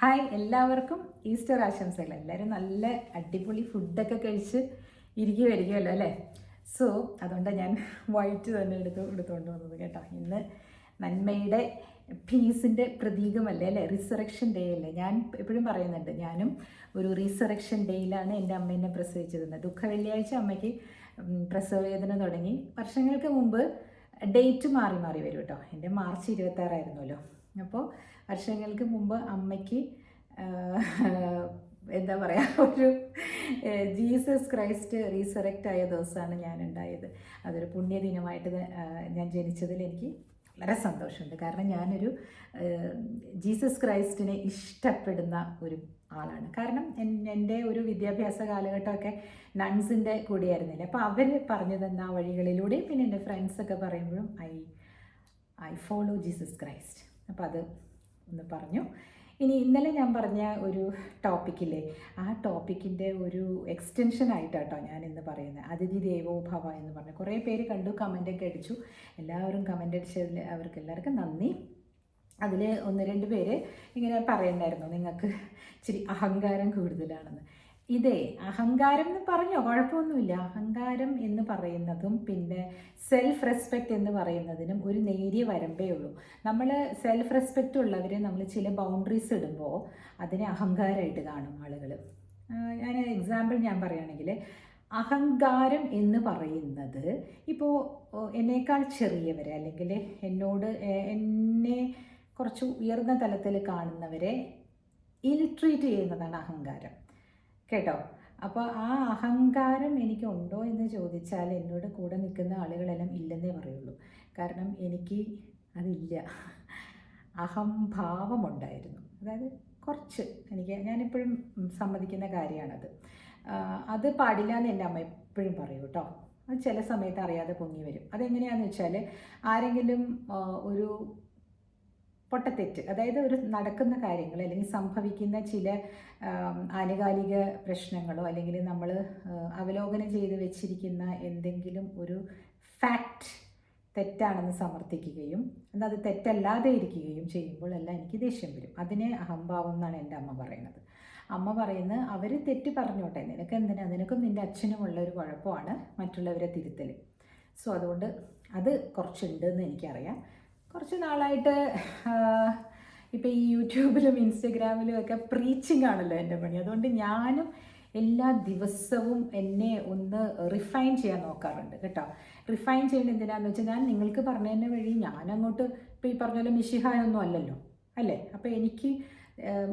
Hi, എല്ലാവർക്കും Easter ആശംസകൾ. എല്ലാവരും നല്ല അടിപൊളി ഫുഡൊക്കെ കഴിച്ച് ഇരിക്കുമായിരിക്കുമല്ലോ അല്ലേ? സോ അതുകൊണ്ട് ഞാൻ വൈറ്റ് തന്നെ എടുത്തുകൊണ്ട് വന്നത് കേട്ടോ. ഇന്ന് നന്മയുടെ പീസിൻ്റെ പ്രതീകമല്ലേ അല്ലേ? റിസറക്ഷൻ ഡേ അല്ലേ? ഞാൻ എപ്പോഴും പറയുന്നുണ്ട്, ഞാനും ഒരു റിസറക്ഷൻ ഡേയിലാണ് എൻ്റെ അമ്മ എന്നെ പ്രസവിച്ചിരുന്നത്. ദുഃഖ വെള്ളിയാഴ്ച അമ്മയ്ക്ക് പ്രസവവേദന തുടങ്ങി. വർഷങ്ങൾക്ക് മുമ്പ് ഡേറ്റ് മാറി മാറി വരും കേട്ടോ. എൻ്റെ മാർച്ച് 26 അപ്പോൾ വർഷങ്ങൾക്ക് മുമ്പ് അമ്മയ്ക്ക് എന്താ പറയുക, ഒരു ജീസസ് ക്രൈസ്റ്റ് റീസറക്റ്റ് ആയ ദിവസമാണ് ഞാൻ ഉണ്ടായത്. അതൊരു പുണ്യദിനമായിട്ട് ഞാൻ ജനിച്ചതിൽ എനിക്ക് വളരെ സന്തോഷമുണ്ട്. കാരണം ഞാനൊരു ജീസസ് ക്രൈസ്റ്റിനെ ഇഷ്ടപ്പെടുന്ന ഒരു ആളാണ്. കാരണം എൻ്റെ ഒരു വിദ്യാഭ്യാസ കാലഘട്ടമൊക്കെ നൺസിൻ്റെ കൂടെയായിരുന്നില്ല. അപ്പോൾ അവർ പറഞ്ഞു തന്ന ആ വഴികളിലൂടെയും പിന്നെ എൻ്റെ ഫ്രണ്ട്സൊക്കെ പറയുമ്പോഴും ഐ ഫോളോ ജീസസ് ക്രൈസ്റ്റ്. അപ്പോൾ അത് ഒന്ന് പറഞ്ഞു. ഇനി ഇന്നലെ ഞാൻ പറഞ്ഞ ഒരു ടോപ്പിക്കില്ലേ, ആ ടോപ്പിക്കിൻ്റെ ഒരു എക്സ്റ്റൻഷൻ ആയിട്ടാട്ടോ ഞാൻ ഇന്ന് പറയുന്നത്. അതിഥി ദേവോ ഭവ എന്ന് പറഞ്ഞു. കുറേ പേര് കണ്ടു, കമൻ്റൊക്കെ അടിച്ചു. എല്ലാവരും കമൻ്റ് അടിച്ചതിൽ അവർക്ക് എല്ലാവർക്കും നന്ദി. അതിൽ 1-2 പേര് ഇങ്ങനെ പറയുന്നുണ്ടായിരുന്നു, നിങ്ങൾക്ക് ഇച്ചിരി അഹങ്കാരം കൂടുതലാണെന്ന്. ഇതേ അഹങ്കാരം എന്ന് പറഞ്ഞോ, കുഴപ്പമൊന്നുമില്ല. അഹങ്കാരം എന്ന് പറയുന്നതും പിന്നെ സെൽഫ് റെസ്പെക്റ്റ് എന്ന് പറയുന്നതിനും ഒരു നേരിയ വരമ്പേ ഉള്ളൂ. നമ്മൾ സെൽഫ് റെസ്പെക്റ്റ് ഉള്ളവർ നമ്മൾ ചില ബൗണ്ടറീസ് ഇടുമ്പോൾ അതിനെ അഹങ്കാരമായിട്ട് കാണും ആളുകൾ. ഞാൻ എക്സാമ്പിൾ ഞാൻ പറയുകയാണെങ്കിൽ, അഹങ്കാരം എന്ന് പറയുന്നത് ഇപ്പോൾ എന്നേക്കാൾ ചെറിയവരെ അല്ലെങ്കിൽ എന്നെ കുറച്ച് ഉയർന്ന തലത്തിൽ കാണുന്നവരെ ഇൽട്രീറ്റ് ചെയ്യുന്നതാണ് അഹങ്കാരം കേട്ടോ. അപ്പോൾ ആ അഹങ്കാരം എനിക്കുണ്ടോ എന്ന് ചോദിച്ചാൽ എന്നോട് കൂടെ നിൽക്കുന്ന ആളുകളെല്ലാം ഇല്ലെന്നേ പറയുള്ളൂ. കാരണം എനിക്ക് അതില്ല. അഹംഭാവമുണ്ടായിരുന്നു. അതായത് കുറച്ച് ഞാനിപ്പോഴും സമ്മതിക്കുന്ന കാര്യമാണത്. അത് പാടില്ല എന്ന് എൻ്റെ അമ്മ എപ്പോഴും പറയും കേട്ടോ. അത് ചില സമയത്ത് അറിയാതെ പൊങ്ങി വരും. അതെങ്ങനെയാണെന്ന് വെച്ചാൽ, ആരെങ്കിലും ഒരു പൊട്ടത്തെറ്റ്, അതായത് ഒരു നടക്കുന്ന കാര്യങ്ങൾ അല്ലെങ്കിൽ സംഭവിക്കുന്ന ചില ആനുകാലിക പ്രശ്നങ്ങളോ അല്ലെങ്കിൽ നമ്മൾ അവലോകനം ചെയ്ത് വെച്ചിരിക്കുന്ന എന്തെങ്കിലും ഒരു ഫാക്റ്റ് തെറ്റാണെന്ന് സമർത്ഥിക്കുകയും എന്നാൽ അത് തെറ്റല്ലാതെ ഇരിക്കുകയും ചെയ്യുമ്പോൾ എല്ലാം എനിക്ക് ദേഷ്യം വരും. അതിനെ അഹംഭാവം എന്നാണ് എൻ്റെ അമ്മ പറയുന്നത്. അമ്മ പറയുന്നത്, അവർ തെറ്റ് പറഞ്ഞോട്ടെ, നിനക്ക് എന്തിനാ, നിനക്കും നിൻ്റെ അച്ഛനുമുള്ള ഒരു കുഴപ്പമാണ് മറ്റുള്ളവരെ തിരുത്തൽ. സോ അതുകൊണ്ട് അത് കുറച്ചുണ്ടെന്ന് എനിക്കറിയാം. കുറച്ച് നാളായിട്ട് ഇപ്പോൾ ഈ യൂട്യൂബിലും ഇൻസ്റ്റഗ്രാമിലും ഒക്കെ പ്രീച്ചിങ് ആണല്ലോ എൻ്റെ പണി. അതുകൊണ്ട് ഞാനും എല്ലാ ദിവസവും എന്നെ ഒന്ന് റിഫൈൻ ചെയ്യാൻ നോക്കാറുണ്ട് കേട്ടോ. റിഫൈൻ ചെയ്യുന്നത് എന്തിനാന്ന് വെച്ചാൽ, ഞാൻ നിങ്ങൾക്ക് പറഞ്ഞതിൻ്റെ വഴി ഞാനങ്ങോട്ട് ഇപ്പോൾ ഈ പറഞ്ഞ പോലെ മിശിഹായൊന്നും അല്ലല്ലോ അല്ലേ. അപ്പോൾ എനിക്ക്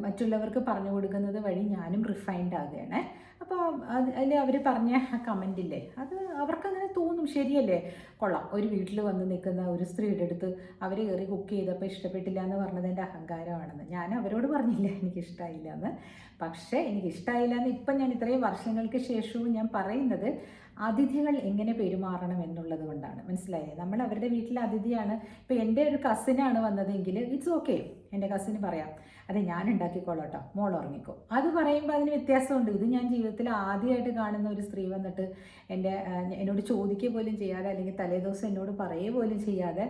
മറ്റുള്ളവർക്ക് പറഞ്ഞു കൊടുക്കുന്നത് വഴി ഞാനും റിഫൈൻഡ് ആകുകയാണ്. അപ്പോൾ അതിൽ അവർ പറഞ്ഞ ആ കമൻറ്റില്ലേ, അത് അവർക്കങ്ങനെ തോന്നും, ശരിയല്ലേ, കൊള്ളാം, ഒരു വീട്ടിൽ വന്ന് നിൽക്കുന്ന ഒരു സ്ത്രീയുടെ അടുത്ത് അവർ കയറി കുക്ക് ചെയ്തപ്പോൾ ഇഷ്ടപ്പെട്ടില്ല എന്ന് പറഞ്ഞത് എൻ്റെ അഹങ്കാരമാണെന്ന്. ഞാൻ അവരോട് പറഞ്ഞില്ല എനിക്കിഷ്ടമായില്ല എന്ന്. പക്ഷേ എനിക്കിഷ്ടമായില്ല എന്ന് ഇപ്പം ഞാൻ ഇത്രയും വർഷങ്ങൾക്ക് ശേഷവും ഞാൻ പറയുന്നത് അതിഥികൾ എങ്ങനെ പെരുമാറണം എന്നുള്ളത് കൊണ്ടാണ്. മനസ്സിലായേ? നമ്മൾ അവരുടെ വീട്ടിലെ അതിഥിയാണ്. ഇപ്പോൾ എൻ്റെ ഒരു കസിനാണ് വന്നതെങ്കിൽ ഇറ്റ്സ് ഓക്കെ, എൻ്റെ കസിന് പറയാം, അതെ ഞാൻ ഉണ്ടാക്കിക്കോളാം കേട്ടോ, മോൾ ഉറങ്ങിക്കോ. അത് പറയുമ്പോൾ അതിന് വ്യത്യാസമുണ്ട്. ഇത് ഞാൻ ജീവിതത്തിൽ ആദ്യമായിട്ട് കാണുന്ന ഒരു സ്ത്രീ വന്നിട്ട് എന്നോട് ചോദിക്കുക പോലും ചെയ്യാതെ അല്ലെങ്കിൽ തലേദിവസം എന്നോട് പറയുക പോലും ചെയ്യാതെ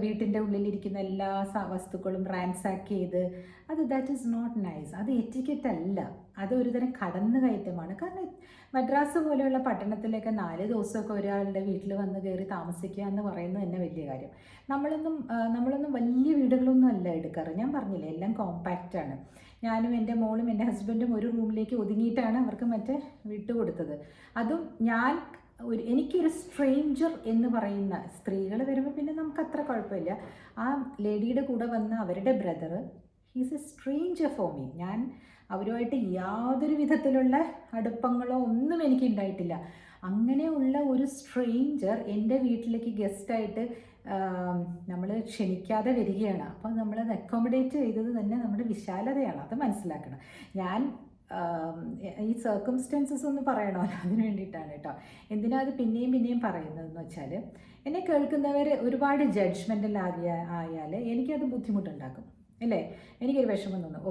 വീട്ടിൻ്റെ ഉള്ളിലിരിക്കുന്ന എല്ലാ വസ്തുക്കളും റാൻസാക്ക് ചെയ്ത്, ദാറ്റ് ഈസ് നോട്ട് നൈസ്. അത് എറ്റിക്കറ്റ് അല്ല, അത് ഒരുതരം കടന്നുകയറ്റമാണ്. കാരണം മദ്രാസ് പോലെയുള്ള പട്ടണത്തിലൊക്കെ 4 ദിവസമൊക്കെ ഒരാളുടെ വീട്ടിൽ വന്ന് കയറി താമസിക്കുക എന്ന് പറയുന്നത് തന്നെ വലിയ കാര്യം. നമ്മളൊന്നും വലിയ വീടുകളൊന്നും അല്ല എടുക്കാറ്. ഞാൻ പറഞ്ഞില്ലേ, എല്ലാം കോമ്പാക്റ്റാണ്. ഞാനും എൻ്റെ മോളും എൻ്റെ ഹസ്ബൻഡും ഒരു റൂമിലേക്ക് ഒതുങ്ങിയിട്ടാണ് അവർക്ക് മറ്റേ വിട്ടുകൊടുത്തത്. അതും എനിക്കൊരു സ്ട്രേഞ്ചർ എന്ന് പറയുന്ന സ്ത്രീകൾ വരുമ്പോൾ പിന്നെ നമുക്ക് അത്ര കുഴപ്പമില്ല. ആ ലേഡിയുടെ കൂടെ വന്ന അവരുടെ brother, he's A stranger for me. ഞാൻ അവരുമായിട്ട് യാതൊരു വിധത്തിലുള്ള അടുപ്പങ്ങളോ ഒന്നും എനിക്ക് ഉണ്ടായിട്ടില്ല. അങ്ങനെയുള്ള ഒരു സ്ട്രേഞ്ചർ എൻ്റെ വീട്ടിലേക്ക് ഗസ്റ്റായിട്ട് നമ്മൾ ക്ഷണിക്കാതെ വരികയാണ്. അപ്പോൾ നമ്മളത് അക്കോമഡേറ്റ് ചെയ്തത് തന്നെ നമ്മുടെ വിശാലതയാണ്. അത് മനസ്സിലാക്കണം. ഞാൻ ഈ സർക്കംസ്റ്റൻസസ് ഒന്ന് പറയണമല്ലോ, അതിന് വേണ്ടിയിട്ടാണ് കേട്ടോ. എന്തിനാ അത് പിന്നെയും പറയുന്നതെന്ന് വെച്ചാൽ, എന്നെ കേൾക്കുന്നവർ ഒരുപാട് ജഡ്ജ്മെൻ്റൽ ആയാൽ എനിക്കത് ബുദ്ധിമുട്ടുണ്ടാക്കും അല്ലേ. എനിക്കൊരു വിഷമം തോന്നും,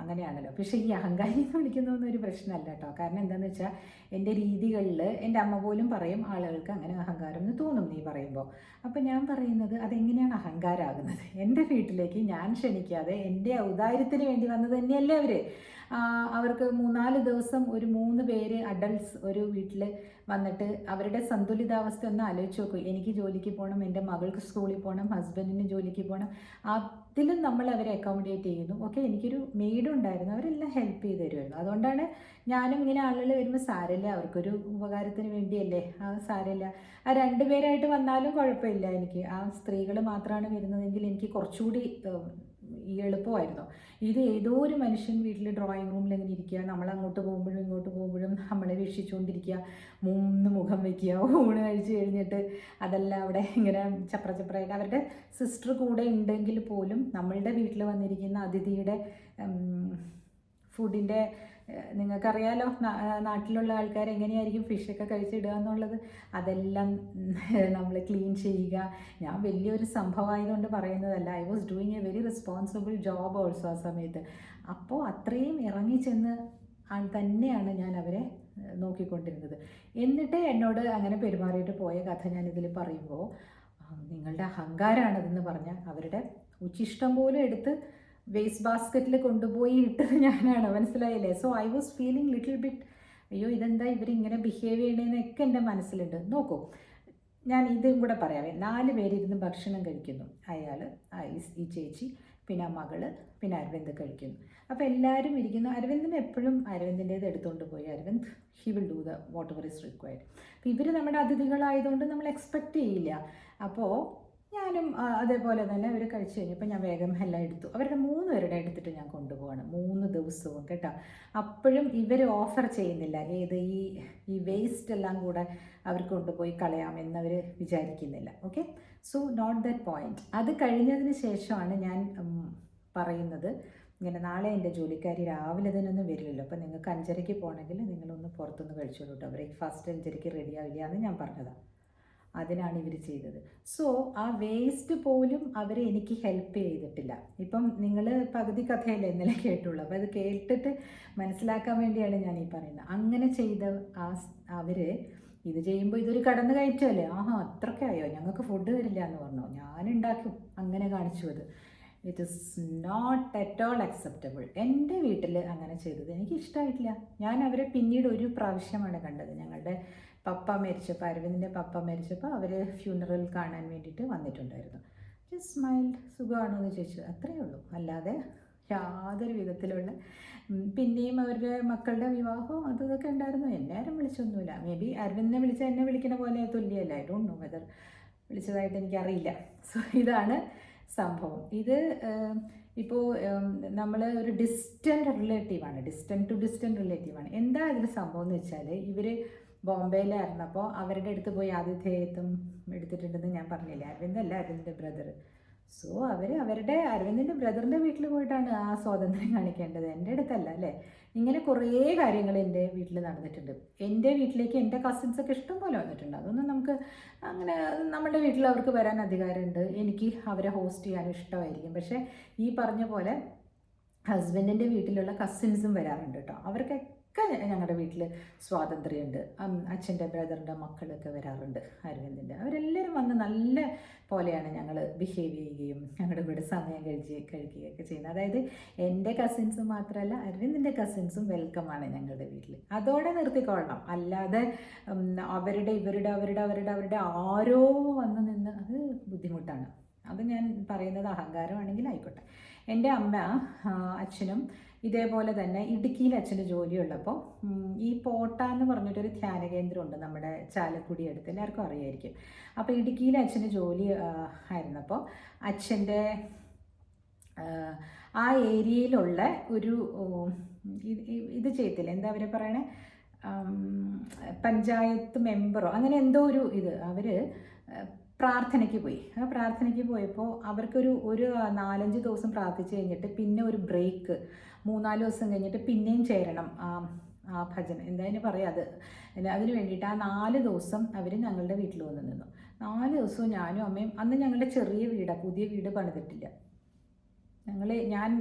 അങ്ങനെയാണല്ലോ. പക്ഷേ ഈ അഹങ്കാരി എന്ന് വിളിക്കുന്നതൊന്നും ഒരു പ്രശ്നമല്ല കേട്ടോ. കാരണം എന്താണെന്ന് വെച്ചാൽ എൻ്റെ രീതികളിൽ എൻ്റെ അമ്മ പോലും പറയും ആളുകൾക്ക് അങ്ങനെ അഹങ്കാരം എന്ന് തോന്നും നീ പറയുമ്പോൾ. അപ്പോൾ ഞാൻ പറയുന്നത് അതെങ്ങനെയാണ് അഹങ്കാരമാകുന്നത്? എൻ്റെ വീട്ടിലേക്ക് ഞാൻ ക്ഷണിക്കാതെ എൻ്റെ ഔദാര്യത്തിന് വേണ്ടി വന്നത് തന്നെയല്ലേ അവർ. അവർക്ക് 3-4 ദിവസം ഒരു 3 പേര് അഡൾട്ട്സ് ഒരു വീട്ടിൽ വന്നിട്ട് അവരുടെ സന്തുലിതാവസ്ഥ ഒന്ന് ആലോചിച്ച് നോക്കൂ. എനിക്ക് ജോലിക്ക് പോകണം, എൻ്റെ മകൾക്ക് സ്കൂളിൽ പോകണം, ഹസ്ബൻഡിന് ജോലിക്ക് പോകണം, അതിലും നമ്മൾ അവരെ അക്കോമഡേറ്റ് ചെയ്യുന്നു. ഓക്കെ, എനിക്കൊരു മെയ്ഡും ഉണ്ടായിരുന്നു, അവരെല്ലാം ഹെൽപ്പ് ചെയ്ത് തരുമായിരുന്നു. അതുകൊണ്ടാണ് ഞാനും ഇങ്ങനെ ആളുകൾ വരുമ്പോൾ സാരമില്ല, അവർക്കൊരു ഉപകാരത്തിന് വേണ്ടിയല്ലേ, സാരമില്ല. 2 പേരായിട്ട് വന്നാലും കുഴപ്പമില്ല, എനിക്ക് ആ സ്ത്രീകൾ മാത്രമാണ് വരുന്നതെങ്കിൽ എനിക്ക് കുറച്ചുകൂടി എളുപ്പമായിരുന്നു. ഇത് ഏതോ ഒരു മനുഷ്യൻ വീട്ടിൽ ഡ്രോയിങ് റൂമിൽ ഇങ്ങനെ ഇരിക്കുക, നമ്മൾ അങ്ങോട്ട് പോകുമ്പോഴും ഇങ്ങോട്ട് പോകുമ്പോഴും നമ്മളെ വീക്ഷിച്ചുകൊണ്ടിരിക്കുക, 3 മുഖം വയ്ക്കുക, ഊണ് കഴിച്ച് കഴിഞ്ഞിട്ട് അതെല്ലാം അവിടെ ഇങ്ങനെ ചപ്രചപ്രയായിട്ട്. അവരുടെ സിസ്റ്റർ കൂടെ ഉണ്ടെങ്കിൽ പോലും നമ്മളുടെ വീട്ടിൽ വന്നിരിക്കുന്ന അതിഥിയുടെ ഫുഡിൻ്റെ നിങ്ങൾക്കറിയാലോ, നാട്ടിലുള്ള ആൾക്കാർ എങ്ങനെയായിരിക്കും ഫിഷൊക്കെ കഴിച്ചിടുക എന്നുള്ളത്. അതെല്ലാം നമ്മൾ ക്ലീൻ ചെയ്യുക. ഞാൻ വലിയൊരു സംഭവമായതുകൊണ്ട് പറയുന്നതല്ല, I was doing A very responsible job also ആ സമയത്ത്. അപ്പോൾ അത്രയും ഇറങ്ങിച്ചെന്ന് തന്നെയാണ് ഞാൻ അവരെ നോക്കിക്കൊണ്ടിരുന്നത്. എന്നിട്ട് എന്നോട് അങ്ങനെ പെരുമാറിയിട്ട് പോയ കഥ ഞാനിതിൽ പറയുമ്പോൾ നിങ്ങളുടെ അഹങ്കാരമാണതെന്ന് പറഞ്ഞാൽ അവരുടെ ഉച്ചിഷ്ടം പോലും എടുത്ത് വേസ്റ്റ് ബാസ്ക്കറ്റിൽ കൊണ്ടുപോയി ഇട്ടത് ഞാനാണ്, മനസ്സിലായില്ലേ? So I was feeling little bit, അയ്യോ ഇതെന്താ ഇവരിങ്ങനെ ബിഹേവ് ചെയ്യണേന്നൊക്കെ എൻ്റെ മനസ്സിലുണ്ട്. നോക്കൂ, ഞാൻ ഇതും കൂടെ പറയാമേ. 4 പേരിരുന്ന് ഭക്ഷണം കഴിക്കുന്നു. അയാൾ, ഈ ചേച്ചി, പിന്നെ മകള്, പിന്നെ അരവിന്ദ് കഴിക്കുന്നു. അപ്പോൾ എല്ലാവരും ഇരിക്കുന്നു. അരവിന്ദിന് എപ്പോഴും അരവിന്ദിൻ്റേത് എടുത്തുകൊണ്ട് പോയി Aravind he will do the whatever is required. അപ്പോൾ ഇവർ നമ്മുടെ അതിഥികളായതുകൊണ്ട് നമ്മൾ എക്സ്പെക്റ്റ് ചെയ്യില്ല. അപ്പോൾ ഞാനും അതേപോലെ തന്നെ അവർ കഴിച്ച് കഴിഞ്ഞപ്പോൾ ഞാൻ വേഗം എല്ലാം എടുത്തു. അവരുടെ 3 പേരുടെ എടുത്തിട്ട് ഞാൻ കൊണ്ടുപോവാണ് 3 ദിവസവും കേട്ടോ. അപ്പോഴും ഇവർ ഓഫർ ചെയ്യുന്നില്ല, ഏത് ഈ വേസ്റ്റ് എല്ലാം കൂടെ അവർക്ക് കൊണ്ടുപോയി കളയാമെന്നവർ വിചാരിക്കുന്നില്ല. Okay, so note that point. അത് കഴിഞ്ഞതിന് ശേഷമാണ് ഞാൻ പറയുന്നത്, ഇങ്ങനെ നാളെ എൻ്റെ ജോലിക്കാരി രാവിലെ ഇതിനൊന്നും വരില്ലല്ലോ, അപ്പോൾ നിങ്ങൾക്ക് 5:30 പോകണമെങ്കിൽ നിങ്ങളൊന്ന് പുറത്തുനിന്ന് കഴിച്ചോളൂ കേട്ടോ, ബ്രേക്ക്ഫാസ്റ്റ് 5:30 റെഡി ആവില്ല എന്ന് ഞാൻ പറഞ്ഞതാണ്. അതിനാണ് ഇവർ ചെയ്തത്. സോ ആ വേസ്റ്റ് പോലും അവർ എനിക്ക് ഹെൽപ്പ് ചെയ്തിട്ടില്ല. ഇപ്പം നിങ്ങൾ പകുതി കഥയല്ലേ ഇന്നലെ കേട്ടുള്ളൂ, അപ്പോൾ അത് കേട്ടിട്ട് മനസ്സിലാക്കാൻ വേണ്ടിയാണ് ഞാൻ ഈ പറയുന്നത്. അങ്ങനെ ചെയ്ത അവർ ഇത് ചെയ്യുമ്പോൾ ഇതൊരു കടന്നു കയറ്റമല്ലേ, അത്രയ്ക്കായോ ഞങ്ങൾക്ക് ഫുഡ് തരില്ല എന്ന് പറഞ്ഞു, ഞാനുണ്ടാക്കും, അങ്ങനെ കാണിച്ചു. അത് it is not at all acceptable. എൻ്റെ വീട്ടിൽ അങ്ങനെ ചെയ്തത് എനിക്ക് ഇഷ്ടമായിട്ടില്ല. ഞാൻ അവരെ പിന്നീട് ഒരു പ്രാവശ്യമാണ് കണ്ടത്. ഞങ്ങളുടെ പപ്പ മരിച്ചപ്പോൾ, അരവിന്ദിൻ്റെ പപ്പ മരിച്ചപ്പോൾ അവർ ഫ്യൂണറൽ കാണാൻ വേണ്ടിയിട്ട് വന്നിട്ടുണ്ടായിരുന്നു. ജസ്റ്റ് സ്മൈൽഡ്, സുഖമാണോ എന്ന് ചോദിച്ചു, അത്രയേ ഉള്ളൂ. അല്ലാതെ യാതൊരു വിധത്തിലുള്ള പിന്നെയും അവരുടെ മക്കളുടെ വിവാഹവും ഇതൊക്കെ ഉണ്ടായിരുന്നു. എന്നെ ആരും വിളിച്ചൊന്നുമില്ല. മേ ബി അരവിന്ദിനെ വിളിച്ചാൽ എന്നെ വിളിക്കുന്ന പോലെ തുല്യമല്ല, ഐ ഡോണ്ട് നോ വെദർ വിളിച്ചതായിട്ട് എനിക്കറിയില്ല. സോ ഇതാണ് സംഭവം. ഇത് ഇപ്പോൾ നമ്മൾ ഒരു ഡിസ്റ്റൻറ്റ് റിലേറ്റീവാണ്. എന്താ ഇതിൽ സംഭവം എന്ന് വെച്ചാൽ, ഇവർ ബോംബെയിലായിരുന്നപ്പോൾ അവരുടെ അടുത്ത് പോയി ആതിഥേയത്വം എടുത്തിട്ടുണ്ടെന്ന് ഞാൻ പറഞ്ഞില്ലേ, അരവിന്ദിൻ്റെ ബ്രദർ. സോ അവരുടെ അരവിന്ദിൻ്റെ ബ്രദറിൻ്റെ വീട്ടിൽ പോയിട്ടാണ് ആ സ്വാതന്ത്ര്യം കാണിക്കേണ്ടത്, എൻ്റെ അടുത്തല്ല അല്ലേ. ഇങ്ങനെ കുറേ കാര്യങ്ങൾ എൻ്റെ വീട്ടിൽ നടന്നിട്ടുണ്ട്. എൻ്റെ വീട്ടിലേക്ക് എൻ്റെ കസിൻസൊക്കെ ഇഷ്ടം പോലെ വന്നിട്ടുണ്ട്. അതൊന്നും നമുക്ക് അങ്ങനെ, നമ്മുടെ വീട്ടിൽ അവർക്ക് വരാൻ അധികാരമുണ്ട്, എനിക്ക് അവരെ ഹോസ്റ്റ് ചെയ്യാൻ ഇഷ്ടമായിരിക്കും. പക്ഷേ ഈ പറഞ്ഞ പോലെ ഹസ്ബൻഡിൻ്റെ വീട്ടിലുള്ള കസിൻസും വരാറുണ്ട് കേട്ടോ. അവർക്കൊക്കെ ഞങ്ങളുടെ വീട്ടിൽ സ്വാതന്ത്ര്യമുണ്ട്. അച്ഛൻ്റെ ബ്രദറിൻ്റെ മക്കളൊക്കെ വരാറുണ്ട് അരവിന്ദിൻ്റെ. അവരെല്ലാവരും വന്ന് നല്ല പോലെയാണ് ഞങ്ങൾ ബിഹേവ് ചെയ്യുകയും ഞങ്ങളുടെ ഇവിടെ സമയം കഴിക്കുകയൊക്കെ ചെയ്യുന്നത്. അതായത് എൻ്റെ കസിൻസ് മാത്രമല്ല, അരവിന്ദിൻ്റെ കസിൻസും വെൽക്കമാണ് ഞങ്ങളുടെ വീട്ടിൽ. അതോടെ നിർത്തിക്കൊള്ളണം. അല്ലാതെ അവരുടെ ആരോ വന്ന് നിന്ന് അത് ബുദ്ധിമുട്ടാണ്. അത് ഞാൻ പറയുന്നത് അഹങ്കാരമാണെങ്കിൽ ആയിക്കോട്ടെ. എൻ്റെ അമ്മ അച്ഛനും ഇതേപോലെ തന്നെ ഇടുക്കിയിൽ അച്ഛന് ജോലിയുള്ളപ്പോൾ ഈ പോട്ട എന്ന് പറഞ്ഞിട്ടൊരു ധ്യാന കേന്ദ്രമുണ്ട് നമ്മുടെ ചാലക്കുടി അടുത്ത്, എല്ലാവർക്കും അറിയായിരിക്കും. അപ്പോൾ ഇടുക്കിയിൽ അച്ഛന് ജോലി ആയിരുന്നപ്പോൾ അച്ഛൻ്റെ ആ ഏരിയയിലുള്ള ഒരു ഇത് ചെയ്യത്തില്ല, എന്താ അവർ പറയണേ, പഞ്ചായത്ത് മെമ്പറോ അങ്ങനെ എന്തോ ഒരു ഇത്, അവർ പ്രാർത്ഥനയ്ക്ക് പോയി. ആ പ്രാർത്ഥനയ്ക്ക് പോയപ്പോൾ അവർക്കൊരു 4-5 ദിവസം പ്രാർത്ഥിച്ച് കഴിഞ്ഞിട്ട് പിന്നെ ഒരു ബ്രേക്ക്, 3-4 ദിവസം കഴിഞ്ഞിട്ട് പിന്നെയും ചേരണം ആ ഭജന എന്തായാലും പറയാം. അതിന് വേണ്ടിയിട്ട് ആ 4 ദിവസം അവർ ഞങ്ങളുടെ വീട്ടിൽ വന്ന് നിന്നു. 4 ദിവസവും ഞാനും അമ്മയും, അന്ന് ഞങ്ങളുടെ ചെറിയ വീടാണ്, പുതിയ വീട് പണിതിട്ടില്ല. ഞാൻ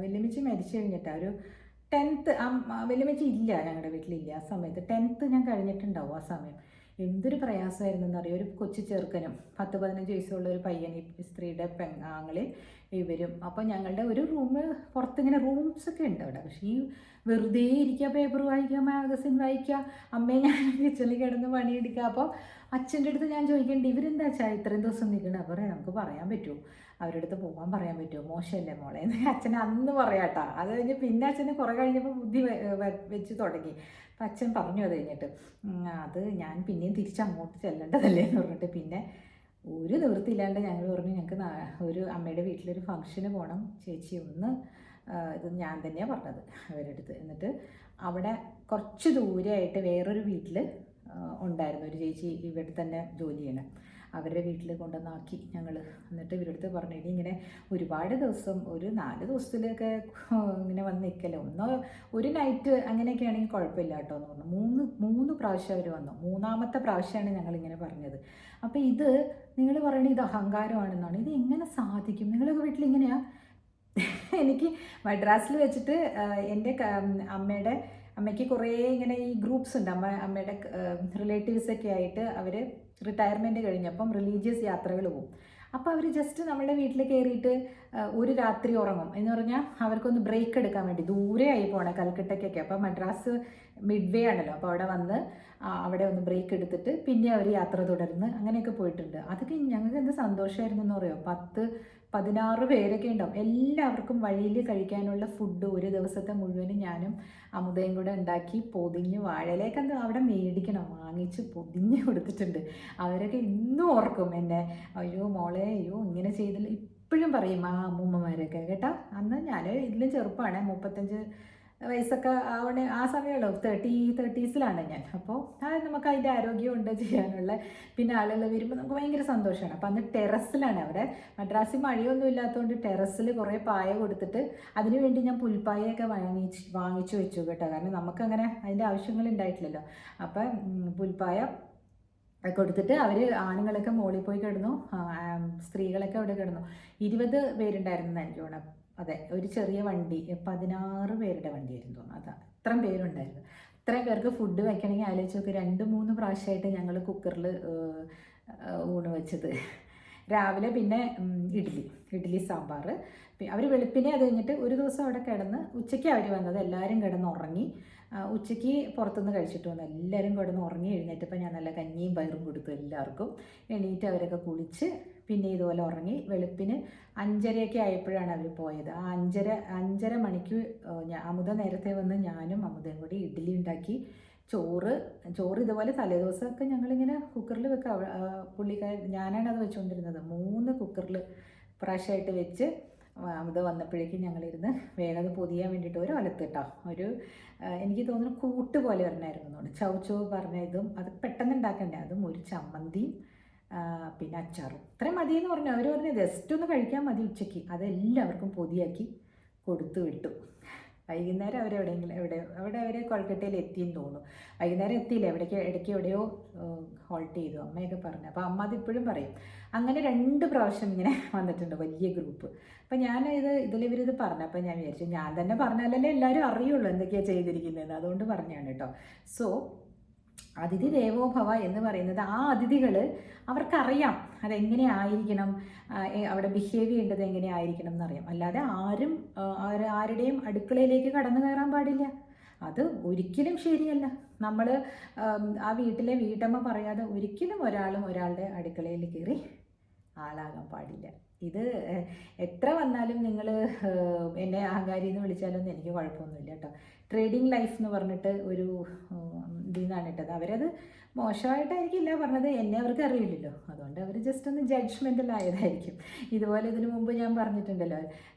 വല്യമ്മച്ചി മരിച്ചു കഴിഞ്ഞിട്ടാണ് ഒരു 10th. വല്യമ്മച്ചി ഇല്ല, ഞങ്ങളുടെ വീട്ടിലില്ല ആ സമയത്ത്. 10th ഞാൻ കഴിഞ്ഞിട്ടുണ്ടാവും ആ സമയം. എന്തൊരു പ്രയാസമായിരുന്നു എന്നറിയാം. ഒരു കൊച്ചു ചെറുക്കനും 10-15 വയസ്സുള്ള ഒരു പയ്യൻ, ഈ സ്ത്രീയുടെ ആങ്ങളെ ഇവരും. അപ്പോൾ ഞങ്ങളുടെ ഒരു റൂമ് പുറത്തിങ്ങനെ റൂംസൊക്കെ ഉണ്ട് അവിടെ. പക്ഷേ ഈ വെറുതെ ഇരിക്കുക, പേപ്പർ വായിക്കുക, മാഗസിൻ വായിക്കുക, അമ്മയെ ഞാൻ കിച്ചണിൽ കിടന്ന് പണിയെടുക്കുക. അപ്പോൾ അച്ഛൻ്റെ അടുത്ത് ഞാൻ ചോദിക്കേണ്ടി ഇവരെന്താ വെച്ചാൽ ഇത്രയും ദിവസം നിൽക്കണം. അപ്പോൾ നമുക്ക് പറയാൻ പറ്റുമോ, അവരുടെ അടുത്ത് പോകാൻ പറയാൻ പറ്റുമോ, മോശമല്ലേ മോളെ എന്ന് അച്ഛൻ അന്ന് പറയാട്ടാ. അത് കഴിഞ്ഞ് പിന്നെ അച്ഛന് കുറേ കഴിഞ്ഞപ്പോൾ ബുദ്ധി വെച്ച് തുടങ്ങി. അപ്പം അച്ഛൻ പറഞ്ഞു അത് കഴിഞ്ഞിട്ട്, അത് ഞാൻ പിന്നെയും തിരിച്ചങ്ങോട്ട് ചെല്ലേണ്ടതല്ലേ എന്ന് പറഞ്ഞിട്ട് പിന്നെ ഒരു നിവൃത്തിയില്ലാണ്ട് ഞങ്ങൾ പറഞ്ഞു ഞങ്ങൾക്ക് ഒരു അമ്മയുടെ വീട്ടിലൊരു ഫംഗ്ഷന് പോകണം ചേച്ചി ഒന്ന്. ഇത് ഞാൻ തന്നെയാണ് പറഞ്ഞത് അവരുടെ അടുത്ത്. എന്നിട്ട് അവിടെ കുറച്ച് ദൂരെയായിട്ട് വേറൊരു വീട്ടിൽ ഉണ്ടായിരുന്നു ഒരു ചേച്ചി, ഇവിടെ തന്നെ ജോലി ചെയ്യണം. അവരുടെ വീട്ടിൽ കൊണ്ടുവന്നാക്കി ഞങ്ങൾ. എന്നിട്ട് ഇവരുടെ അടുത്ത് പറഞ്ഞു, ഇനി ഇങ്ങനെ ഒരുപാട് ദിവസം, ഒരു 4 ദിവസത്തിലൊക്കെ ഇങ്ങനെ വന്ന് നിൽക്കല്ലോ, ഒരു നൈറ്റ് അങ്ങനെയൊക്കെ ആണെങ്കിൽ കുഴപ്പമില്ല കേട്ടോ എന്ന് പറഞ്ഞു. 3 പ്രാവശ്യം അവർ വന്നു. 3ാമത്തെ പ്രാവശ്യമാണ് ഞങ്ങളിങ്ങനെ പറഞ്ഞത്. അപ്പോൾ ഇത് നിങ്ങൾ പറയണത് ഇത് അഹങ്കാരമാണെന്നാണ്. ഇത് എങ്ങനെ സാധിക്കും? നിങ്ങളൊക്കെ വീട്ടിൽ ഇങ്ങനെയാണ്? എനിക്ക് മദ്രാസിൽ വെച്ചിട്ട് എൻ്റെ അമ്മയ്ക്ക് കുറേ ഇങ്ങനെ ഈ ഗ്രൂപ്പ്സ് ഉണ്ട്. അമ്മയുടെ റിലേറ്റീവ്സൊക്കെ ആയിട്ട് അവർ റിട്ടയർമെൻറ്റ് കഴിഞ്ഞപ്പം റിലീജിയസ് യാത്രകൾ പോകും. അപ്പോൾ അവർ ജസ്റ്റ് നമ്മുടെ വീട്ടിൽ കയറിയിട്ട് ഒരു രാത്രി ഉറങ്ങും. എന്ന് പറഞ്ഞാൽ അവർക്കൊന്ന് ബ്രേക്ക് എടുക്കാൻ വേണ്ടി. ദൂരെ ആയി പോകണേ, കൽക്കട്ടയ്ക്കൊക്കെ. അപ്പോൾ മദ്രാസ് മിഡ്-വേ ആണല്ലോ. അപ്പോൾ അവിടെ വന്ന് അവിടെ ഒന്ന് ബ്രേക്ക് എടുത്തിട്ട് പിന്നെ അവർ യാത്ര തുടർന്ന് അങ്ങനെയൊക്കെ പോയിട്ടുണ്ട്. അതൊക്കെ ഞങ്ങൾക്ക് എന്ത് സന്തോഷമായിരുന്നു എന്ന് പറയുമോ. 10-16 പേരൊക്കെ ഉണ്ടാവും. എല്ലാവർക്കും വഴിയിൽ കഴിക്കാനുള്ള ഫുഡ് ഒരു ദിവസത്തെ മുഴുവനും ഞാനും അമുദയും കൂടെ ഉണ്ടാക്കി പൊതിഞ്ഞ് വാഴയിലേക്ക് അവിടെ മേടിക്കണം, വാങ്ങിച്ച് പൊതിഞ്ഞ് കൊടുത്തിട്ടുണ്ട്. അവരൊക്കെ ഇന്നും ഓർക്കും എന്നെ. അയ്യോ മോളെ, അയ്യോ ഇങ്ങനെ ചെയ്തില്ല. ഇപ്പോഴും പറയും ആ അമ്മൂമ്മമാരൊക്കെ കേട്ടോ. അന്ന് ഞാൻ ഇതിലും ചെറുപ്പമാണ്, 35 വയസ്സൊക്കെ ആവണേ ആ സമയമുള്ളൂ. 30s ഞാൻ. അപ്പോൾ നമുക്ക് അതിൻ്റെ ആരോഗ്യമുണ്ട് ചെയ്യാനുള്ള. പിന്നെ ആളുകൾ വരുമ്പോൾ നമുക്ക് ഭയങ്കര സന്തോഷമാണ്. അപ്പോൾ അന്ന് ടെറസിലാണ് അവിടെ. മദ്രാസിൽ മഴയൊന്നും ഇല്ലാത്തതുകൊണ്ട് ടെറസിൽ കുറേ പായ കൊടുത്തിട്ട് അതിനുവേണ്ടി ഞാൻ പുൽപ്പായൊക്കെ വാങ്ങിച്ചു വെച്ചു കേട്ടോ. കാരണം നമുക്കങ്ങനെ അതിൻ്റെ ആവശ്യങ്ങൾ ഉണ്ടായിട്ടില്ലല്ലോ. അപ്പം പുൽപ്പായ കൊടുത്തിട്ട് അവർ ആണുങ്ങളൊക്കെ മുകളിൽ പോയി കിടന്നു, സ്ത്രീകളൊക്കെ അവിടെ കിടന്നു. 20 പേരുണ്ടായിരുന്നു എനിക്ക് തോന്നുന്നു. അതെ, ഒരു ചെറിയ വണ്ടി, 16 പേരുടെ വണ്ടിയായിരുന്നു തോന്നുന്നു. അതാ ഇത്രയും പേരുണ്ടായിരുന്നു. ഇത്രയും പേർക്ക് ഫുഡ് വയ്ക്കണമെങ്കിൽ ആലോചിച്ച് നോക്കി. 2-3 പ്രാവശ്യമായിട്ട് ഞങ്ങൾ കുക്കറിൽ ഊണ് വെച്ചത്. രാവിലെ പിന്നെ ഇഡ്ഡലി സാമ്പാർ. അവർ വെളുപ്പിനെ അത് കഴിഞ്ഞിട്ട് ഒരു ദിവസം അവിടെ കിടന്ന് ഉച്ചയ്ക്ക് അവർ വന്നത്. എല്ലാവരും കിടന്നുറങ്ങി. ഉച്ചയ്ക്ക് പുറത്തുനിന്ന് കഴിച്ചിട്ട് വന്നു. എല്ലാവരും കിടന്ന് ഉറങ്ങി. എഴുന്നേറ്റപ്പോൾ ഞാൻ നല്ല കഞ്ഞിയും പയറും കൊടുത്തു എല്ലാവർക്കും. എണീറ്റ് അവരൊക്കെ കുളിച്ച് പിന്നെ ഇതുപോലെ ഉറങ്ങി. വെളുപ്പിന് 5:30 ആയപ്പോഴാണ് അവർ പോയത്. ആ 5:30 മണിക്ക് അമുദ നേരത്തെ വന്ന് ഞാനും അമുദയും കൂടി ഇഡ്ഡലി ഉണ്ടാക്കി. ചോറ് ഇതുപോലെ തലേദിവസമൊക്കെ ഞങ്ങളിങ്ങനെ കുക്കറിൽ വെക്കുക. ഞാനാണ് അത് വെച്ചുകൊണ്ടിരുന്നത്. 3 കുക്കറിൽ പ്രാവശ്യമായിട്ട് വെച്ച് അമുദ വന്നപ്പോഴേക്കും ഞങ്ങളിരുന്ന് വേഗം അത് പൊതിയാൻ വേണ്ടിയിട്ട് ഒരു ഒലത്ത് കേട്ടോ. എനിക്ക് തോന്നുന്നു കൂട്ട് പോലെ വരണമായിരുന്നു. ചവ് പറഞ്ഞ ഇതും അത് പെട്ടെന്ന് ഉണ്ടാക്കണ്ടേ. അതും ഒരു ചമ്മന്തിയും പിന്നെ അച്ചാറും. ഇത്രയും മതിയെന്ന് പറഞ്ഞു. അവർ പറഞ്ഞു ജസ്റ്റ് ഒന്ന് കഴിക്കാൻ മതി ഉച്ചയ്ക്ക്. അതെല്ലാവർക്കും പൊതിയാക്കി കൊടുത്തു വിട്ടു. വൈകുന്നേരം അവിടെ അവർ കൊൽക്കട്ടയിൽ എത്തിയെന്ന് തോന്നുന്നു. വൈകുന്നേരം എത്തിയില്ല, ഇടയ്ക്ക് എവിടെയോ ഹോൾട്ട് ചെയ്തു അമ്മയൊക്കെ പറഞ്ഞു. അപ്പോൾ അമ്മ അതിപ്പോഴും പറയും. അങ്ങനെ 2 പ്രാവശ്യം ഇങ്ങനെ വന്നിട്ടുണ്ട് വലിയ ഗ്രൂപ്പ്. അപ്പം ഇതിലിവരിത് പറഞ്ഞപ്പോൾ ഞാൻ വിചാരിച്ചു ഞാൻ തന്നെ പറഞ്ഞാലല്ലേ എല്ലാവരും അറിയുള്ളൂ എന്തൊക്കെയാണ് ചെയ്തിരിക്കുന്നതെന്ന്. അതുകൊണ്ട് പറഞ്ഞാണ് കേട്ടോ. സോ അതിഥി ദേവോ ഭവ എന്ന് പറയുന്നത് ആ അതിഥികൾ അവർക്കറിയാം അതെങ്ങനെ ആയിരിക്കണം, അവിടെ ബിഹേവ് ചെയ്യേണ്ടത് എങ്ങനെ ആയിരിക്കണം എന്നറിയാം. അല്ലാതെ ആരുടെയും അടുക്കളയിലേക്ക് കടന്നു കയറാൻ പാടില്ല. അത് ഒരിക്കലും ശരിയല്ല. നമ്മൾ ആ വീട്ടിലെ വീട്ടമ്മ പറയാതെ ഒരിക്കലും ഒരാളുടെ അടുക്കളയിൽ കയറി ആളാകാൻ പാടില്ല. ഇത് എത്ര വന്നാലും നിങ്ങൾ എന്നെ അഹങ്കാരി എന്ന് വിളിച്ചാലൊന്നും എനിക്ക് കുഴപ്പമൊന്നുമില്ല കേട്ടോ. ട്രേഡിങ് ലൈഫ് എന്ന് പറഞ്ഞിട്ട് ഒരു ഇതിൽ നിന്നാണ് ഇട്ടത്. അവരത് മോശമായിട്ടായിരിക്കില്ല പറഞ്ഞത്, എന്നെ അവർക്ക് അറിയില്ലല്ലോ. അതുകൊണ്ട് അവർ ജസ്റ്റ് ഒന്ന് ജഡ്ജ്മെൻ്റലായതായിരിക്കും. ഇതുപോലെ ഇതിനു മുമ്പ് ഞാൻ പറഞ്ഞിട്ടുണ്ടല്ലോ,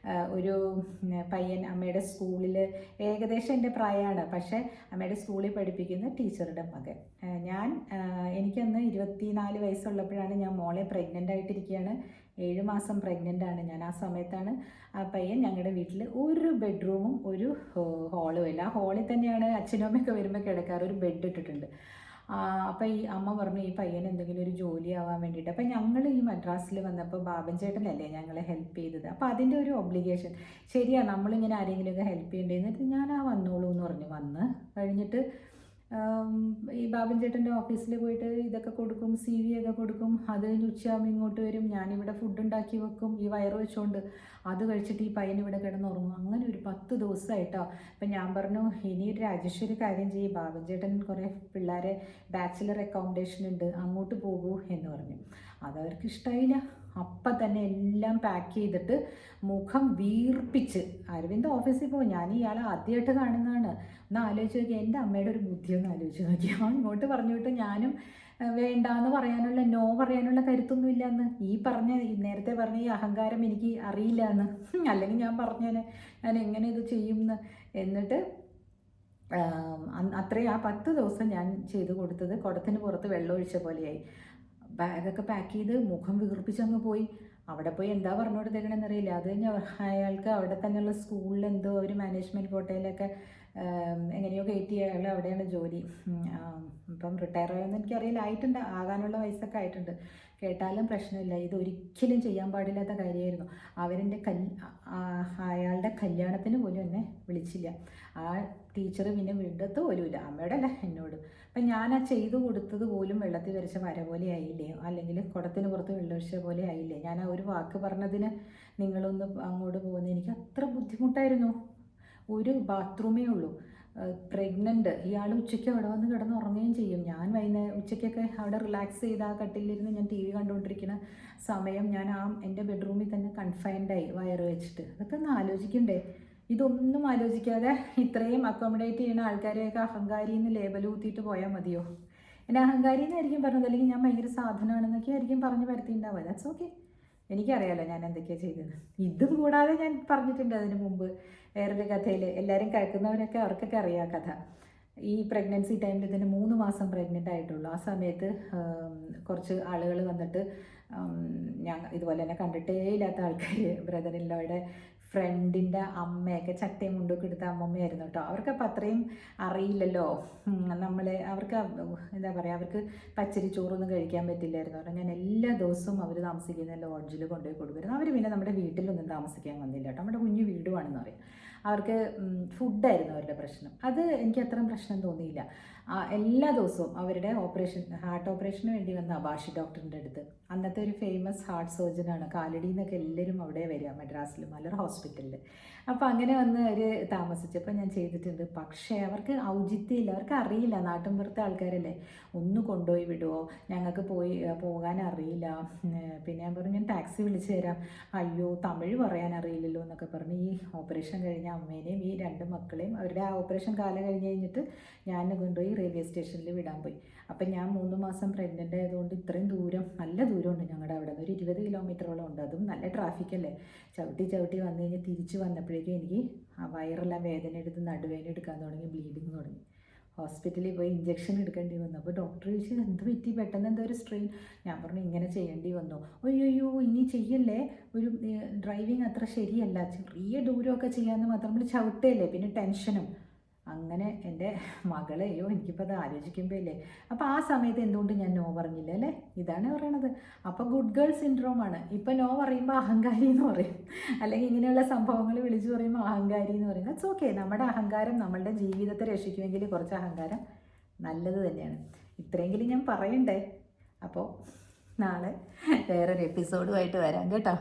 ഒരു പയ്യൻ അമ്മയുടെ സ്കൂളിൽ ഏകദേശം എൻ്റെ പ്രായമാണ്, പക്ഷേ അമ്മയുടെ സ്കൂളിൽ പഠിപ്പിക്കുന്ന ടീച്ചറുടെ മകൻ. എനിക്കന്ന് 24 വയസ്സുള്ളപ്പോഴാണ് ഞാൻ മോളെ പ്രഗ്നൻ്റ് ആയിട്ടിരിക്കുകയാണ്. 7 മാസം പ്രഗ്നൻ്റാണ് ഞാൻ. ആ സമയത്താണ് ആ പയ്യൻ ഞങ്ങളുടെ വീട്ടിൽ ഒരു ബെഡ്റൂമും ഒരു ഹോളും ഇല്ല. ആ ഹോളിൽ തന്നെയാണ് അച്ഛനും അമ്മയൊക്കെ വരുമ്പോൾ കിടക്കാറ്. ഒരു ബെഡ് ഇട്ടിട്ടുണ്ട്. അപ്പോൾ ഈ അമ്മ പറഞ്ഞു ഈ പയ്യന് എന്തെങ്കിലും ഒരു ജോലി ആവാൻ വേണ്ടിയിട്ട്. അപ്പം ഞങ്ങൾ ഈ മദ്രാസിൽ വന്നപ്പോൾ ബാബൻ ചേട്ടനല്ലേ ഞങ്ങളെ ഹെൽപ്പ് ചെയ്തത്. അപ്പോൾ അതിൻ്റെ ഒരു ഒബ്ലിഗേഷൻ, ശരിയാണ് നമ്മളിങ്ങനെ ആരെങ്കിലുമൊക്കെ ഹെൽപ്പ് ചെയ്യേണ്ടത്. എന്നിട്ട് ഞാൻ വന്നോളൂ എന്ന് പറഞ്ഞു. വന്ന് കഴിഞ്ഞിട്ട് ഈ ബാബൻ ചേട്ടൻ്റെ ഓഫീസിൽ പോയിട്ട് ഇതൊക്കെ കൊടുക്കും, CV ഒക്കെ കൊടുക്കും. അത് കഴിഞ്ഞ് ഉച്ചയാകുമ്പോൾ ഇങ്ങോട്ട് വരും. ഞാനിവിടെ ഫുഡ് ഉണ്ടാക്കി വെക്കും ഈ വയറ് വെച്ചുകൊണ്ട്. അത് കഴിച്ചിട്ട് ഈ പയ്യൻ ഇവിടെ കിടന്നുറങ്ങും. അങ്ങനെ ഒരു 10 ദിവസമായിട്ടോ. അപ്പം ഞാൻ പറഞ്ഞു ഇനി രാജേശ്വരി കാര്യം ചെയ്യും, ബാബൻ ചേട്ടൻ കുറേ പിള്ളേരെ ബാച്ചിലർ അക്കോമഡേഷൻ ഉണ്ട്, അങ്ങോട്ട് പോകൂ എന്ന് പറഞ്ഞു. അതവർക്ക് ഇഷ്ടമായില്ല. അപ്പം തന്നെ എല്ലാം പാക്ക് ചെയ്തിട്ട് മുഖം വീർപ്പിച്ച് അരവിന്ദ് ഓഫീസിൽ പോകും. ഞാൻ ഇയാളെ ആദ്യമായിട്ട് കാണുന്നതാണ്. ഒന്ന് ആലോചിച്ച് നോക്കി, എൻ്റെ അമ്മയുടെ ഒരു ബുദ്ധി ഒന്ന് ആലോചിച്ച് നോക്കി. ഇങ്ങോട്ട് പറഞ്ഞു വിട്ട് ഞാനും വേണ്ടാന്ന് പറയാനുള്ള, നോ പറയാനുള്ള കരുത്തൊന്നും ഇല്ല എന്ന്. നേരത്തെ പറഞ്ഞ ഈ അഹങ്കാരം എനിക്ക് അറിയില്ല എന്ന്. അല്ലെങ്കിൽ ഞാൻ പറഞ്ഞേനെ ഞാൻ എങ്ങനെ ഇത് ചെയ്യുമെന്ന്. എന്നിട്ട് അത്രയും ആ 10 ദിവസം ഞാൻ ചെയ്ത് കൊടുത്തത് കുടത്തിന് പുറത്ത് വെള്ളം ഒഴിച്ച പോലെയായി. ബാഗൊക്കെ പാക്ക് ചെയ്ത് മുഖം വീർപ്പിച്ചങ്ങ് പോയി. അവിടെ പോയി എന്താ പറഞ്ഞു കൊടുത്തേക്കണമെന്ന് അറിയില്ല. അത് കഴിഞ്ഞ് അയാൾക്ക് അവിടെ തന്നെയുള്ള സ്കൂളിൽ എന്തോ ഒരു മാനേജ്മെൻറ്റ് കോട്ടയിലൊക്കെ എങ്ങനെയോ കയറ്റി. അയാൾ അവിടെയാണ് ജോലി. ഇപ്പം റിട്ടയർ ആയെന്ന് എനിക്കറിയില്ല. ആകാനുള്ള വയസ്സൊക്കെ ആയിട്ടുണ്ട്. കേട്ടാലും പ്രശ്നമില്ല. ഇതൊരിക്കലും ചെയ്യാൻ പാടില്ലാത്ത കാര്യമായിരുന്നു. അയാളുടെ കല്യാണത്തിന് പോലും എന്നെ വിളിച്ചില്ല. ആ ടീച്ചർ പിന്നെ വിടത്ത് പോലുമില്ല. അമ്മയുടെ അല്ല, എന്നോട്. അപ്പം ഞാൻ ആ ചെയ്തു കൊടുത്തത് പോലും വെള്ളത്തിൽ വരച്ച വര പോലെ ആയില്ലേ, അല്ലെങ്കിൽ കുടത്തിന് പുറത്ത് വെള്ളമൊഴിച്ച പോലെ ആയില്ലേ. ഞാൻ ആ ഒരു വാക്ക് പറഞ്ഞതിന് നിങ്ങളൊന്ന് അങ്ങോട്ട് പോകുന്നത് എനിക്ക് അത്ര ബുദ്ധിമുട്ടായിരുന്നു. ഒരു ബാത്റൂമേ ഉള്ളൂ. പ്രഗ്നൻ്റ്. ഇയാൾ ഉച്ചയ്ക്ക് അവിടെ വന്ന് കിടന്നുറങ്ങുകയും ചെയ്യും. ഞാൻ ഉച്ചയ്ക്കൊക്കെ അവിടെ റിലാക്സ് ചെയ്ത് ആ കട്ടിലിരുന്ന് ഞാൻ TV കണ്ടുകൊണ്ടിരിക്കുന്ന സമയം ഞാൻ എൻ്റെ ബെഡ്റൂമിൽ തന്നെ കൺഫൈൻഡായി വയറ് വെച്ചിട്ട്. അതൊക്കെ ഒന്ന് ആലോചിക്കണ്ടേ? ഇതൊന്നും ആലോചിക്കാതെ ഇത്രയും അക്കോമഡേറ്റ് ചെയ്യുന്ന ആൾക്കാരെയൊക്കെ അഹങ്കാരി എന്ന് ലേബൽ ഊത്തിയിട്ട് പോയാൽ മതിയോ? എന്നെ അഹങ്കാരി എന്നായിരിക്കും പറഞ്ഞത്, അല്ലെങ്കിൽ ഞാൻ ഭയങ്കര സാധനമാണെന്നൊക്കെ ആയിരിക്കും പറഞ്ഞ് വരുത്തിയിട്ടുണ്ടാവുക. That's okay. എനിക്കറിയാലോ ഞാൻ എന്തൊക്കെയാണ് ചെയ്തത്. ഇതും കൂടാതെ ഞാൻ പറഞ്ഞിട്ടുണ്ട് അതിന് മുമ്പ് വേറൊരു കഥയിൽ. എല്ലാവരും കേൾക്കുന്നവരൊക്കെ അവർക്കൊക്കെ അറിയാം കഥ. ഈ പ്രഗ്നൻസി ടൈമിൽ തന്നെ 3 മാസം പ്രഗ്നൻ്റ് ആയിട്ടുള്ളൂ. ആ സമയത്ത് കുറച്ച് ആളുകൾ വന്നിട്ട് ഇതുപോലെ തന്നെ കണ്ടിട്ടേ ഇല്ലാത്ത ആൾക്കാർ, ബ്രദർ ഇൻ ലോയുടെ ഫ്രണ്ടിൻ്റെ അമ്മയൊക്കെ ചട്ടയും മുണ്ടൊക്കെ എടുത്ത അമ്മമ്മയായിരുന്നു കേട്ടോ. അവർക്കപ്പോൾ അത്രയും അറിയില്ലല്ലോ അവർക്ക് എന്താ പറയുക, അവർക്ക് പച്ചരി ചോറൊന്നും കഴിക്കാൻ പറ്റില്ലായിരുന്നു. കാരണം ഞാൻ എല്ലാ ദിവസവും അവർ താമസിക്കുന്ന ലോഡ്ജിൽ കൊണ്ടുപോയി കൊടുക്കുമായിരുന്നു. അവർ പിന്നെ നമ്മുടെ വീട്ടിലൊന്നും താമസിക്കാൻ വന്നില്ല കേട്ടോ. നമ്മുടെ കുഞ്ഞു വീടുവാണെന്ന് പറയും. അവർക്ക് ഫുഡായിരുന്നു അവരുടെ പ്രശ്നം. അത് എനിക്ക് അത്രയും പ്രശ്നം തോന്നിയില്ല. എല്ലാ ദിവസവും അവരുടെ ഹാർട്ട് ഓപ്പറേഷന് വേണ്ടി വന്ന അബാഷി ഡോക്ടറിൻ്റെ അടുത്ത്, അന്നത്തെ ഒരു ഫേമസ് ഹാർട്ട് സർജനാണ്. കാലടിയിൽ നിന്നൊക്കെ എല്ലാവരും അവിടെ വരിക, മദ്രാസിൽ മലർ ഹോസ്പിറ്റലിൽ. അപ്പോൾ അങ്ങനെ വന്ന് അവർ താമസിച്ചപ്പോൾ ഞാൻ ചെയ്തിട്ടുണ്ട്. പക്ഷേ അവർക്ക് ഔചിത്യമില്ല, അവർക്ക് അറിയില്ല. നാട്ടിൻപുറത്തെ ആൾക്കാരല്ലേ, ഒന്ന് കൊണ്ടുപോയി വിടുമോ, ഞങ്ങൾക്ക് പോകാൻ അറിയില്ല. പിന്നെ ഞാൻ പറഞ്ഞു ഞാൻ ടാക്സി വിളിച്ചു തരാം. അയ്യോ തമിഴ് പറയാൻ അറിയില്ലല്ലോ എന്നൊക്കെ പറഞ്ഞ് ഈ ഓപ്പറേഷൻ കഴിഞ്ഞ അമ്മേനെയും ഈ 2 മക്കളെയും അവരുടെ ആ ഓപ്പറേഷൻ കാലം കഴിഞ്ഞിട്ട് ഞാൻ കൊണ്ടുപോയി റെയിൽവേ സ്റ്റേഷനിൽ വിടാൻ പോയി. അപ്പം ഞാൻ 3 മാസം പ്രഗ്നൻ്റ് ആയതുകൊണ്ട് ഇത്രയും ദൂരം, നല്ല ദൂരമുണ്ട് ഞങ്ങളുടെ അവിടെ നിന്ന്, ഒരു 20 കിലോമീറ്ററോളം ഉണ്ട്. അതും നല്ല ട്രാഫിക്കല്ലേ. ചവിട്ടി വന്നു കഴിഞ്ഞ് തിരിച്ച് വന്നപ്പോഴേക്കും എനിക്ക് ആ വയറെല്ലാം വേദന എടുത്ത് നടുവേദന എടുക്കാൻ തുടങ്ങി, ബ്ലീഡിങ് തുടങ്ങി. ഹോസ്പിറ്റലിൽ പോയി ഇഞ്ചക്ഷൻ എടുക്കേണ്ടി വന്നു. അപ്പോൾ ഡോക്ടർ ചോദിച്ചു എന്ത് പറ്റി, പെട്ടെന്ന് എന്തോ ഒരു സ്ട്രെയിൻ. ഞാൻ പറഞ്ഞു ഇങ്ങനെ ചെയ്യേണ്ടി വന്നു. അയ്യോ ഇനി ചെയ്യല്ലേ, ഒരു ഡ്രൈവിങ് അത്ര ശരിയല്ല, ചെറിയ ദൂരമൊക്കെ ചെയ്യാമെന്ന് മാത്രം. നമ്മൾ ചവിട്ടല്ലേ, പിന്നെ ടെൻഷനും. അങ്ങനെ എൻ്റെ മകളെ, എനിക്കിപ്പോൾ അത് ആലോചിക്കുമ്പോൾ ഇല്ലേ. അപ്പോൾ ആ സമയത്ത് എന്തുകൊണ്ട് ഞാൻ നോ പറഞ്ഞില്ല അല്ലേ? ഇതാണ് പറയണത്. അപ്പോൾ ഗുഡ് ഗേൾ സിൻഡ്രോമാണ്. ഇപ്പോൾ നോ പറയുമ്പോൾ അഹങ്കാരി എന്ന് പറയും, അല്ലെങ്കിൽ ഇങ്ങനെയുള്ള സംഭവങ്ങൾ വിളിച്ചു പറയുമ്പോൾ അഹങ്കാരി എന്ന് പറയും. That's okay. നമ്മുടെ അഹങ്കാരം നമ്മളുടെ ജീവിതത്തെ രക്ഷിക്കുമെങ്കിൽ കുറച്ച് അഹങ്കാരം നല്ലത് തന്നെയാണ്. ഇത്രയെങ്കിലും ഞാൻ പറയണ്ടേ. അപ്പോൾ നാളെ വേറൊരു എപ്പിസോഡുമായിട്ട് വരാം കേട്ടോ.